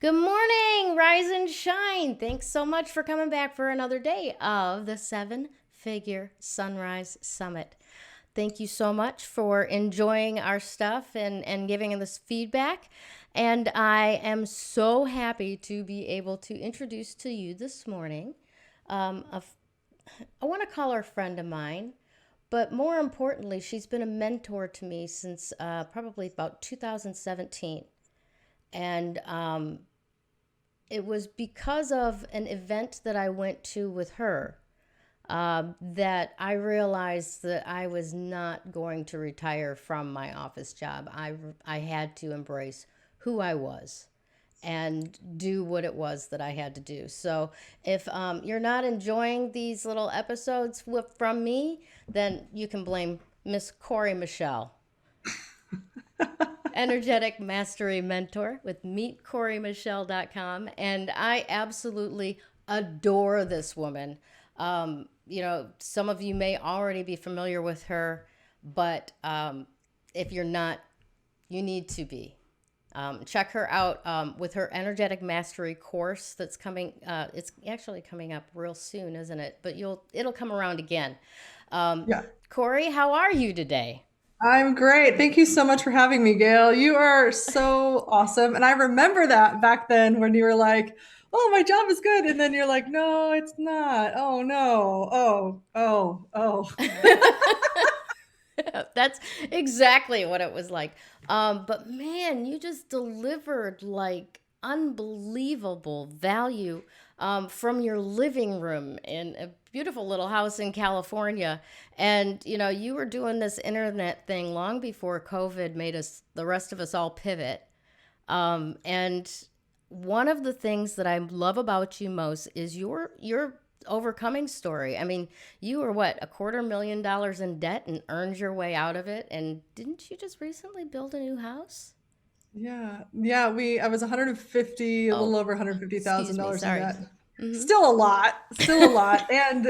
Good morning, rise and shine. Thanks so much for coming back for another day of the Seven Figure Sunrise Summit. Thank you so much for enjoying our stuff and giving us feedback. And I am so happy to be able to introduce to you this morning. Um, a f- I want to call her a friend of mine, but more importantly, she's been a mentor to me since probably about 2017. And it was because of an event that I went to with her that I realized that I was not going to retire from my office job. I had to embrace who I was and do what it was that I had to do. So if you're not enjoying these little episodes from me, then you can blame Miss Cory Michelle, energetic mastery mentor with meetcorymichelle.com. And I absolutely adore this woman. Some of you may already be familiar with her, but if you're not, you need to be. Check her out with her energetic mastery course that's coming. It's actually coming up real soon, isn't it? But it'll come around again. Um, Yeah, Cory, how are you today? I'm great. Thank you so much for having me, Gail. You are so awesome. And I remember that back then when you were like, oh, my job is good. And then you're like, no, it's not. Oh, no. That's exactly what it was like. But man, you just delivered like unbelievable value from your living room in a beautiful little house in California. And you were doing this internet thing long before COVID made the rest of us all pivot. And one of the things that I love about you most is your overcoming story. I mean, you were what, $250,000 in debt and earned your way out of it. And didn't you just recently build a new house? Yeah. Yeah. I was 150, a Oh, little over 150 thousand excuse me. dollars in Sorry. debt. Mm-hmm. Still a lot. And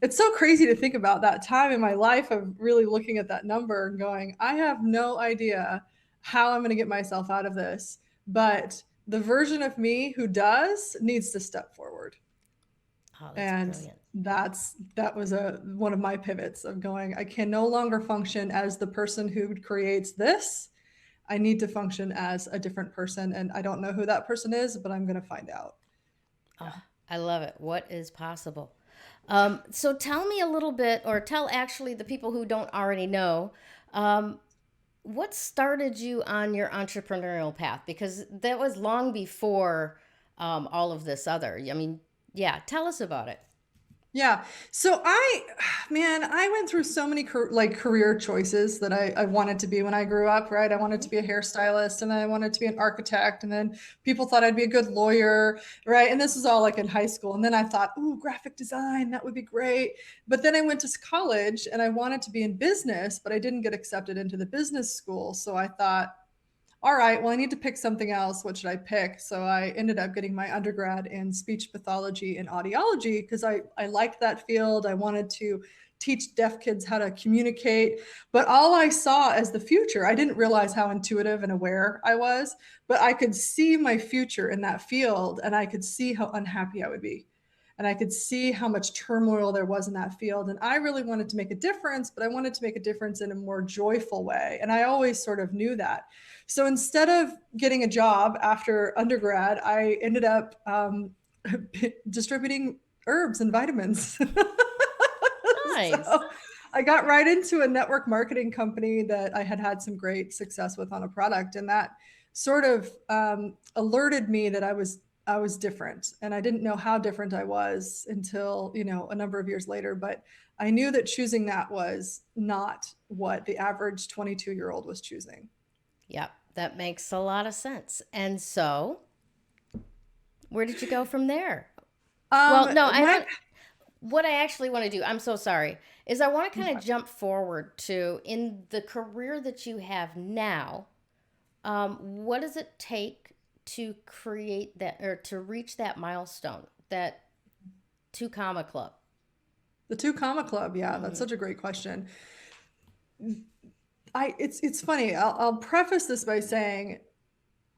it's so crazy to think about that time in my life of really looking at that number and going, I have no idea how I'm going to get myself out of this. But the version of me who does needs to step forward. Oh, that's And brilliant. that was one of my pivots of going, I can no longer function as the person who creates this. I need to function as a different person, and I don't know who that person is, but I'm going to find out. Oh, Yeah. I love it. What is possible? So tell me a little bit, or tell actually the people who don't already know, um, what started you on your entrepreneurial path? Because that was long before all of this other. I mean, yeah, tell us about it. Yeah. So man, I went through so many career choices that I wanted to be when I grew up, right? I wanted Mhm. to be a hairstylist and then I wanted to be an architect and then people thought I'd be a good lawyer, right? And this was all like in high school. And then I thought, ooh, graphic design, that would be great. But then I went to college and I wanted to be in business, but I didn't get accepted into the business school. So I thought, all right, well, I need to pick something else. What should I pick? So I ended up getting my undergrad in speech pathology and audiology because I liked that field. I wanted to teach deaf kids how to communicate. But all I saw as the future, I didn't realize how intuitive and aware I was, but I could see my future in that field and I could see how unhappy I would be. And I could see how much turmoil there was in that field. And I really wanted to make a difference, but I wanted to make a difference in a more joyful way. And I always sort of knew that. So instead of getting a job after undergrad, I ended up distributing herbs and vitamins. Nice. So I got right into a network marketing company that I had had some great success with on a product, and that sort of alerted me that I was different, and I didn't know how different I was until a number of years later. But I knew that choosing that was not what the average 22-year-old was choosing. Yep, that makes a lot of sense. And so, where did you go from there? Um, Well, no, I my want what I actually want to do. I'm so sorry. Is I want to kind of jump forward to in the career that you have now. What does it take to create that or to reach that milestone, that two comma club? The Two Comma Club, yeah, that's Hmm. such a great question. It's funny. I'll preface this by saying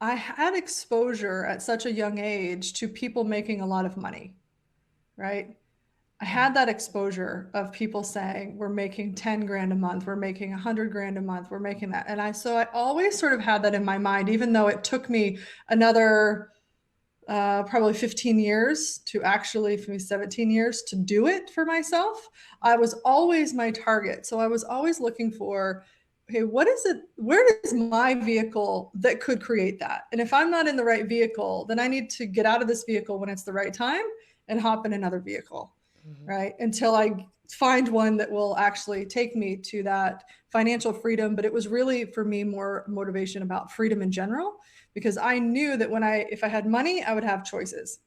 I had exposure at such a young age to people making a lot of money, right? I had that exposure of people saying, we're making 10 grand a month, we're making 100 grand a month, we're making that. And I always sort of had that in my mind, even though it took me another probably 15 years to actually, for me, 17 years to do it for myself. I was always my target. So I was always looking for, okay, what is it? Where is my vehicle that could create that? And if I'm not in the right vehicle, then I need to get out of this vehicle when it's the right time and hop in another vehicle, Mhm. right? Until I find one that will actually take me to that financial freedom. But it was really for me more motivation about freedom in general, because I knew that if I had money, I would have choices,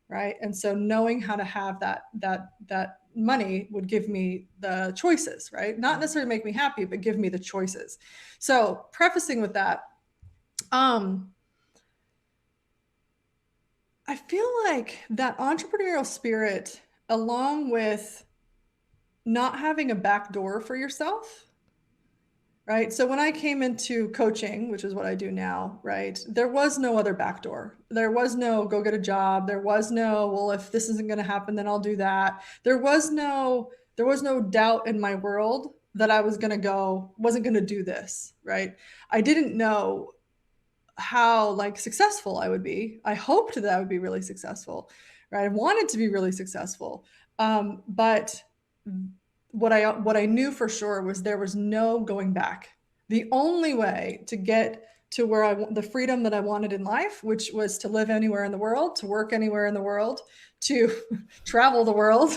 right? And so knowing how to have that money would give me the choices, right? Not necessarily make me happy, but give me the choices. So prefacing with that, um, I feel like that entrepreneurial spirit, along with not having a back door for yourself, right? So when I came into coaching, which is what I do now, right? There was no other backdoor. There was no go get a job. There was no, well, if this isn't going to happen, then I'll do that. There was no doubt in my world that I wasn't going to do this, right? I didn't know how like successful I would be. I hoped that I would be really successful, right? I wanted to be really successful. But what I knew for sure was there was no going back. The only way to get to the freedom that I wanted in life, which was to live anywhere in the world, to work anywhere in the world, to travel the world,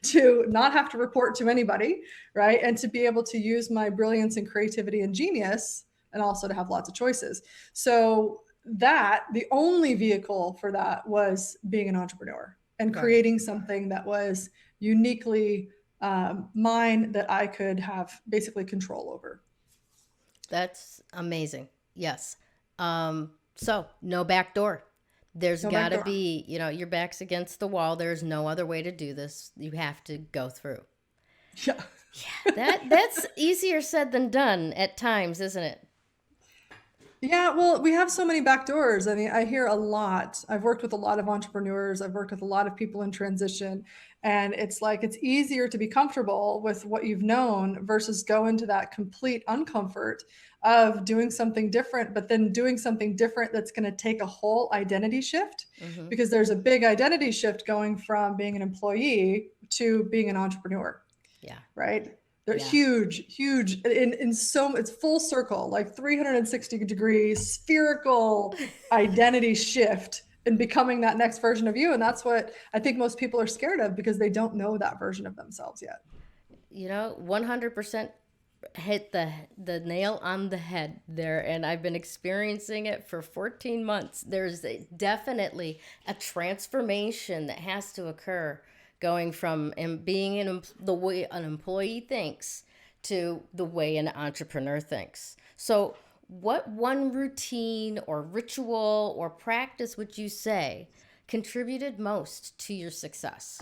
to not have to report to anybody, right? And to be able to use my brilliance and creativity and genius, and also to have lots of choices. So the only vehicle for that was being an entrepreneur and Right. creating something that was uniquely mine, that I could have basically control over. That's amazing. Yes. So no back door. There's No got back to door. be, your back's against the wall. There's no other way to do this. You have to go through. Yeah. Yeah, that's easier said than done at times, isn't it? Yeah, well, we have so many back doors. I mean, I hear a lot. I've worked with a lot of entrepreneurs. I've worked with a lot of people in transition. And it's like it's easier to be comfortable with what you've known versus go into that complete uncomfort of doing something different, but then doing something different that's going to take a whole identity shift, Mm-hmm. because there's a big identity shift going from being an employee to being an entrepreneur, Yeah. right? They're Yeah. huge, huge it's full circle, like 360 degrees, spherical identity shift in becoming that next version of you. And that's what I think most people are scared of, because they don't know that version of themselves yet. 100% hit the nail on the head there, and I've been experiencing it for 14 months. There's definitely a transformation that has to occur, going from being the way an employee thinks to the way an entrepreneur thinks. So what one routine or ritual or practice would you say contributed most to your success?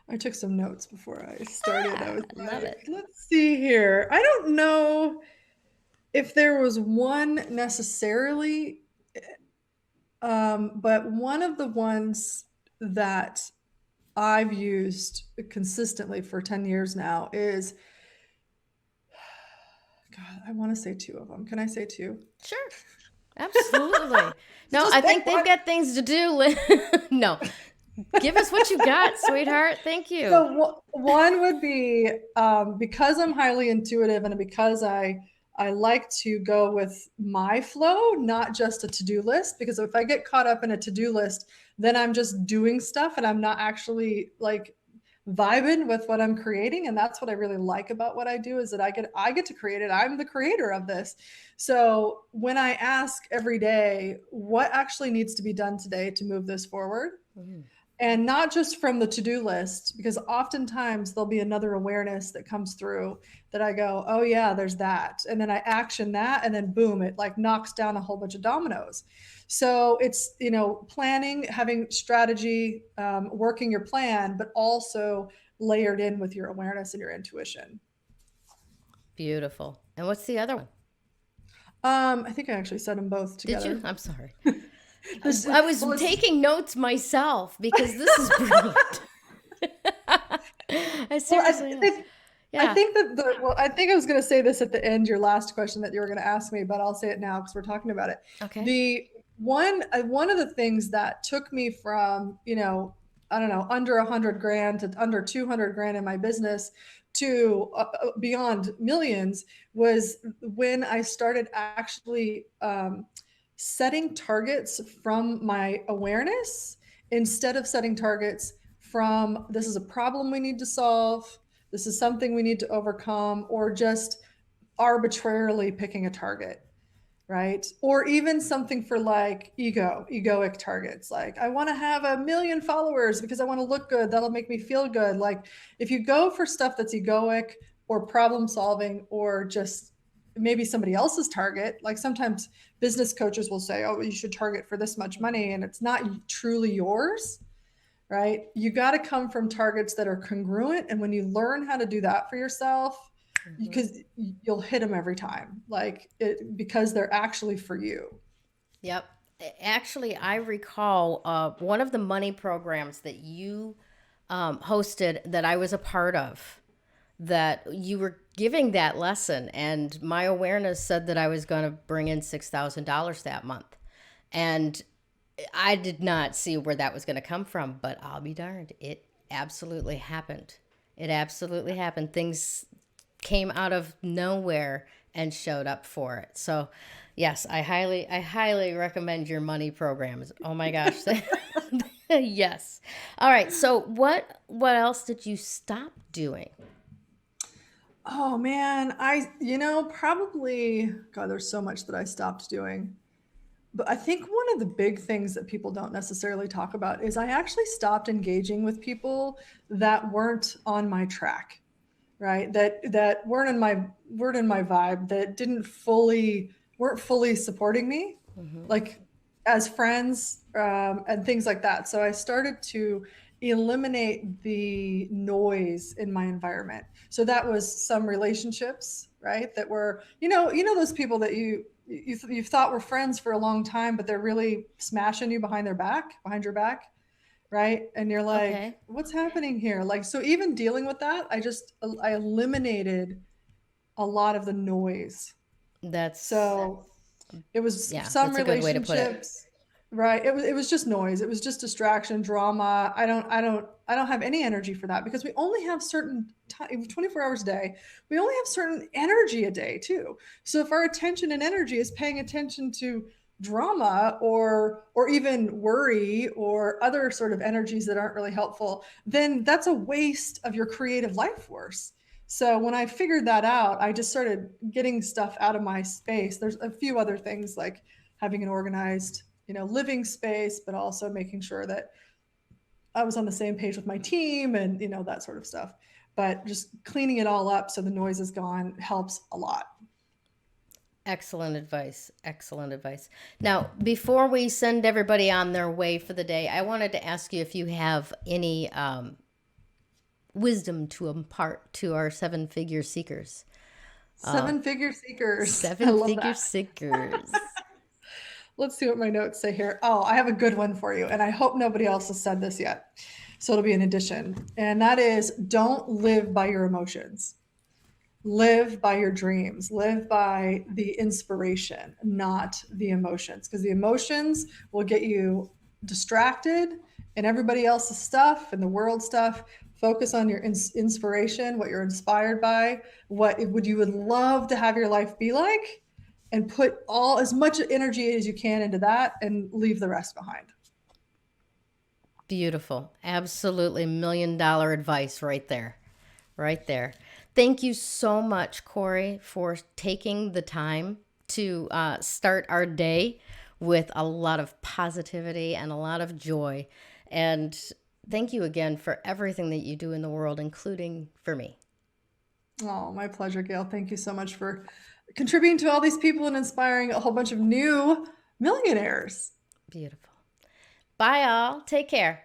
I took some notes before I started. I was Love like, it. let's see here. I don't know if there was one necessarily, but one of the ones that I've used consistently for 10 years now is, God, I want to say two of them. Can I say two? Sure. Absolutely. No, Just I pick think they've one. got things to do. No, give us what you got, sweetheart. Thank you. So one would be, because I'm highly intuitive and because I like to go with my flow, not just a to-do list. Because if I get caught up in a to-do list, then I'm just doing stuff and I'm not actually like vibing with what I'm creating. And that's what I really like about what I do, is that I get to create it. I'm the creator of this. So when I ask every day, what actually needs to be done today to move this forward? Mm. And not just from the to-do list, because oftentimes there'll be another awareness that comes through that I go, oh yeah, there's that. And then I action that, and then boom, it like knocks down a whole bunch of dominoes. So it's, planning, having strategy, working your plan, but also layered in with your awareness and your intuition. Beautiful. And what's the other one? I think I actually said them both Did you? together. I'm sorry. There's, I was well, it's, taking notes myself because this is brilliant. I well, seriously was. I Yeah. think that well, I think I was going to say this at the end, your last question that you were going to ask me, but I'll say it now because we're talking about it. Okay. The one of the things that took me from, I don't know, under 100 grand to under 200 grand in my business to beyond millions was when I started actually setting targets from my awareness instead of setting targets from this is a problem we need to solve, this is something we need to overcome, or just arbitrarily picking a target, right? Or even something for like egoic targets. Like, I want to have 1 million followers because I want to look good. That'll make me feel good. Like, if you go for stuff that's egoic or problem solving or just maybe somebody else's target, like sometimes business coaches will say, oh, you should target for this much money, and it's not truly yours, right? You got to come from targets that are congruent. And when you learn how to do that for yourself, Mhm. because you'll hit them every time, like it, because they're actually for you. Yep. Actually, I recall one of the money programs that you hosted that I was a part of, that you were giving that lesson, and my awareness said that I was going to bring in $6,000 that month. And I did not see where that was going to come from, but I'll be darned. It absolutely happened. It absolutely happened. Things came out of nowhere and showed up for it. So, yes, I highly recommend your money programs. Oh my gosh. Yes. All right. So, what else did you stop doing? Oh man, probably, God, there's so much that I stopped doing. But I think one of the big things that people don't necessarily talk about is I actually stopped engaging with people that weren't on my track, right? That weren't in my vibe, that didn't fully weren't fully supporting me, Hmm. like as friends, and things like that. So I started to eliminate the noise in my environment. So that was some relationships, right? That were, those people that you've thought were friends for a long time, but they're really smashing you behind your back, right? And you're like, Okay. what's happening here? Like, so even dealing with that, I eliminated a lot of the noise. That's, So it was yeah, some that's a good way to put it. relationships, right? It was just noise. It was just distraction, drama. I don't have any energy for that because we only have certain time, 24 hours a day. We only have certain energy a day too. So if our attention and energy is paying attention to drama or even worry or other sort of energies that aren't really helpful, then that's a waste of your creative life force. So when I figured that out, I just started getting stuff out of my space. There's a few other things like having an organized, living space, but also making sure that I was on the same page with my team and, that sort of stuff. But just cleaning it all up so the noise is gone helps a lot. Excellent advice. Excellent advice. Now, before we send everybody on their way for the day, I wanted to ask you if you have any wisdom to impart to our seven-figure seekers. Seven figure seekers. I love Seven-figure that. seekers. Let's see what my notes say here. Oh, I have a good one for you. And I hope nobody else has said this yet. So it'll be an addition. And that is, don't live by your emotions. Live by your dreams. Live by the inspiration, not the emotions. Because the emotions will get you distracted and everybody else's stuff and the world stuff. Focus on your inspiration, what you're inspired by, what would you would love to have your life be like, and put all as much energy as you can into that and leave the rest behind. Beautiful. Absolutely $1 million advice right there. Right there. Thank you so much, Cory, for taking the time to start our day with a lot of positivity and a lot of joy. And thank you again for everything that you do in the world, including for me. Oh, my pleasure, Gail. Thank you so much for contributing to all these people and inspiring a whole bunch of new millionaires. Beautiful. Bye, all. Take care.